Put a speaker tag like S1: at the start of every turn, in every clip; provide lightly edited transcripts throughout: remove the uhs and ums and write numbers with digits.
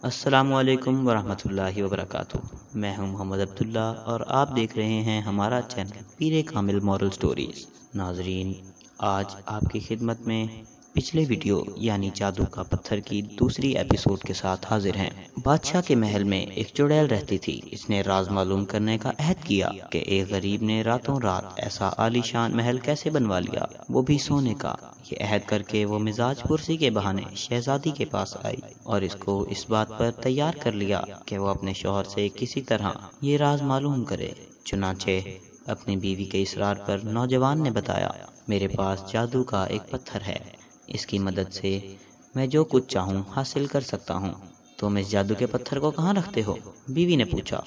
S1: السلام علیکم ورحمۃ اللہ وبرکاتہ۔ میں ہوں محمد عبداللہ اور آپ دیکھ رہے ہیں ہمارا channel Peer Kamil moral stories. ناظرین، آج آپ کی خدمت میں پچھلے ویڈیو یعنی جادو کا پتھر کی دوسری ایپیسوڈ کے ساتھ حاضر ہیں۔ بادشاہ کے محل میں ایک چڑیل رہتی تھی۔ اس نے راز معلوم کرنے کا عہد کیا کہ ایک غریب نے راتوں رات ایسا عالی شان محل کیسے بنوا لیا، وہ بھی سونے کا۔ یہ عہد کر کے وہ مزاج پرسی کے بہانے شہزادی کے پاس آئی اور اس کو اس بات پر تیار کر لیا کہ وہ اپنے شوہر سے کسی طرح یہ راز معلوم کرے۔ چنانچہ اپنی بیوی کے اصرار پر نوجوان نے بتایا، میرے پاس جادو کا ایک پتھر ہے، اس کی مدد سے میں جو کچھ چاہوں حاصل کر سکتا ہوں۔ تم اس جادو کے پتھر کو کہاں رکھتے ہو؟ بیوی نے پوچھا۔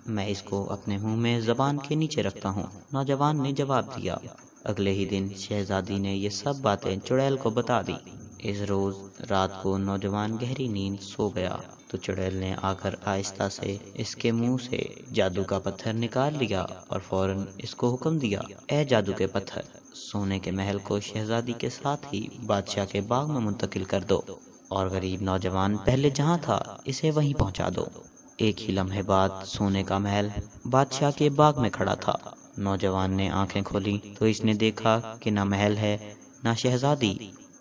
S1: میں اس کو اپنے منہ میں زبان کے نیچے رکھتا ہوں، نوجوان نے جواب دیا۔ اگلے ہی دن شہزادی نے یہ سب باتیں چڑیل کو بتا دی۔ اس روز رات کو نوجوان گہری نیند سو گیا تو چڑیل نے آ کر آہستہ سے اس کے منہ سے جادو کا پتھر نکال لیا اور فوراً اس کو حکم دیا، اے جادو کے پتھر، سونے کے محل کو شہزادی کے ساتھ ہی بادشاہ کے باغ میں منتقل کر دو اور غریب نوجوان پہلے جہاں تھا اسے وہیں پہنچا دو۔ ایک ہی لمحے بعد سونے کا محل بادشاہ کے باغ میں کھڑا تھا۔ نوجوان نے آنکھیں کھولی تو اس نے دیکھا کہ نہ محل ہے نہ شہزادی،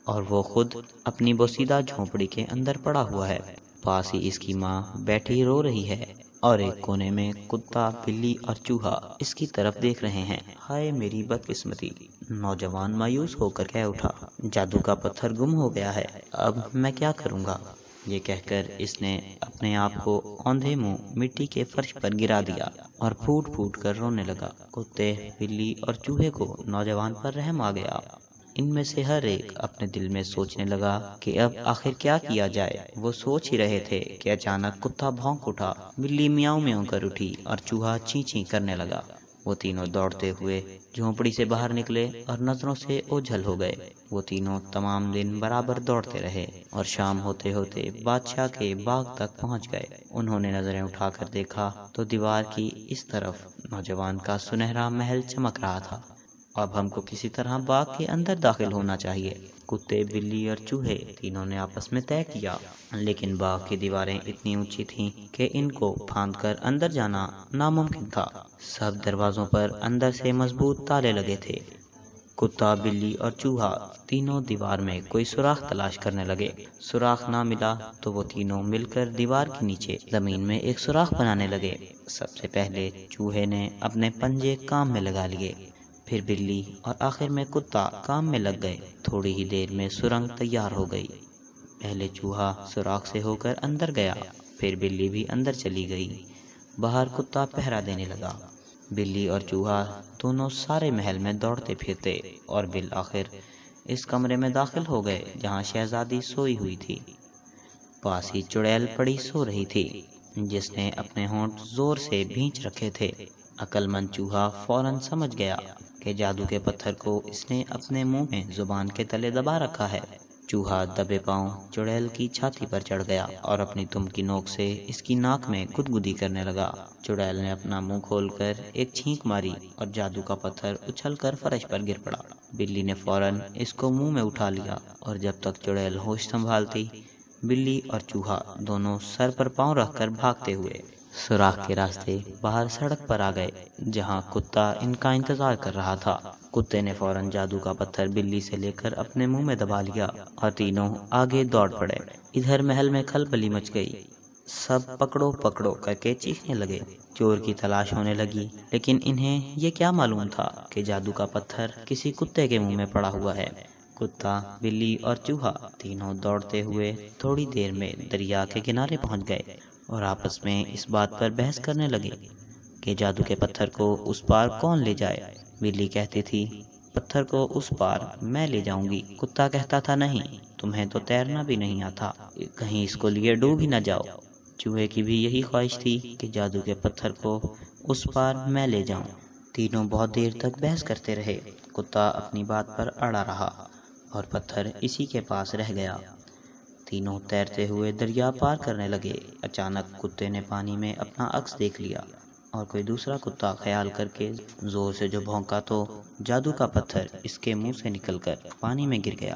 S1: اور وہ خود اپنی بوسیدہ جھونپڑی کے اندر پڑا ہوا ہے۔ پاس ہی اس کی ماں بیٹھی رو رہی ہے اور ایک کونے میں کتا، بلی اور چوہا اس کی طرف دیکھ رہے ہیں۔ ہائے میری بدقسمتی! نوجوان مایوس ہو کر کہہ اٹھا، جادو کا پتھر گم ہو گیا ہے، اب میں کیا کروں گا؟ یہ کہہ کر اس نے اپنے آپ کو اوندھے منہ مٹی کے فرش پر گرا دیا اور پھوٹ پھوٹ کر رونے لگا۔ کتے، بلی اور چوہے کو نوجوان پر رحم آ گیا۔ ان میں سے ہر ایک اپنے دل میں سوچنے لگا کہ اب آخر کیا کیا جائے۔ وہ سوچ ہی رہے تھے کہ اچانک کتا بھونک اٹھا، بلی میاؤں میاؤں کر اٹھی اور چوہا چیں چیں کرنے لگا۔ وہ تینوں دوڑتے ہوئے جھونپڑی سے باہر نکلے اور نظروں سے اوجھل ہو گئے۔ وہ تینوں تمام دن برابر دوڑتے رہے اور شام ہوتے ہوتے بادشاہ کے باغ تک پہنچ گئے۔ انہوں نے نظریں اٹھا کر دیکھا تو دیوار کی اس طرف نوجوان کا سنہرا محل چمک رہا تھا۔ اب ہم کو کسی طرح باغ کے اندر داخل ہونا چاہیے۔ کتے، بلی اور چوہے تینوں نے آپس میں طے کیا، لیکن باغ کی دیواریں اتنی اونچی تھیں کہ ان کو پھاند کر اندر جانا ناممکن تھا۔ سب دروازوں پر اندر سے مضبوط تالے لگے تھے۔ کتا، بلی اور چوہا تینوں دیوار میں کوئی سوراخ تلاش کرنے لگے۔ سوراخ نہ ملا تو وہ تینوں مل کر دیوار کے نیچے زمین میں ایک سوراخ بنانے لگے۔ سب سے پہلے چوہے نے اپنے پنجے کام میں لگا لیے، پھر بلی اور آخر میں کتا کام میں لگ گئے۔ تھوڑی ہی دیر میں سرنگ تیار ہو گئی۔ پہلے چوہا سوراخ سے ہو کر اندر گیا، پھر بلی بھی اندر چلی گئی۔ باہر کتا پہرا دینے لگا۔ بلی اور چوہا دونوں سارے محل میں دوڑتے پھرتے اور بالآخر اس کمرے میں داخل ہو گئے جہاں شہزادی سوئی ہوئی تھی۔ پاس ہی چڑیل پڑی سو رہی تھی، جس نے اپنے ہونٹ زور سے بھینچ رکھے تھے۔ عقل مند چوہا فوراً سمجھ گیا کہ جادو کے پتھر کو اس نے اپنے منہ میں زبان کے تلے دبا رکھا ہے۔ چوہا دبے پاؤں چڑیل کی چھاتی پر چڑھ گیا اور اپنی دم کی نوک سے اس کی ناک میں گدگدی کرنے لگا۔ چڑیل نے اپنا منہ کھول کر ایک چھینک ماری اور جادو کا پتھر اچھل کر فرش پر گر پڑا۔ بلی نے فوراً اس کو منہ میں اٹھا لیا اور جب تک چڑیل ہوش سنبھالتی، بلی اور چوہا دونوں سر پر پاؤں رکھ کر بھاگتے ہوئے سوراخ کے راستے باہر سڑک پر آ گئے جہاں کتا ان کا انتظار کر رہا تھا۔ کتے نے فوراً جادو کا پتھر بلی سے لے کر اپنے منہ میں دبا لیا اور تینوں آگے دوڑ پڑے۔ ادھر محل میں کھلبلی مچ گئی۔ سب پکڑو پکڑو کر کے چیخنے لگے۔ چور کی تلاش ہونے لگی، لیکن انہیں یہ کیا معلوم تھا کہ جادو کا پتھر کسی کتے کے منہ میں پڑا ہوا ہے۔ کتا، بلی اور چوہا تینوں دوڑتے ہوئے تھوڑی دیر میں دریا کے کنارے پہنچ گئے اور آپس میں اس بات پر بحث کرنے لگے کہ جادو کے پتھر کو اس پار کون لے جائے۔ بلی کہتی تھی، پتھر کو اس پار میں لے جاؤں گی۔ کتا کہتا تھا، نہیں، تمہیں تو تیرنا بھی نہیں آتا، کہیں اس کو لیے ڈوب ہی نہ جاؤ۔ چوہے کی بھی یہی خواہش تھی کہ جادو کے پتھر کو اس پار میں لے جاؤں۔ تینوں بہت دیر تک بحث کرتے رہے۔ کتا اپنی بات پر اڑا رہا اور پتھر اسی کے پاس رہ گیا۔ تینوں تیرتے ہوئے دریا پار کرنے لگے۔ اچانک کتے نے پانی میں اپنا عکس دیکھ لیا اور کوئی دوسرا کتا خیال کر کے زور سے جو بھونکا تو جادو کا پتھر اس کے منہ سے نکل کر پانی میں گر گیا۔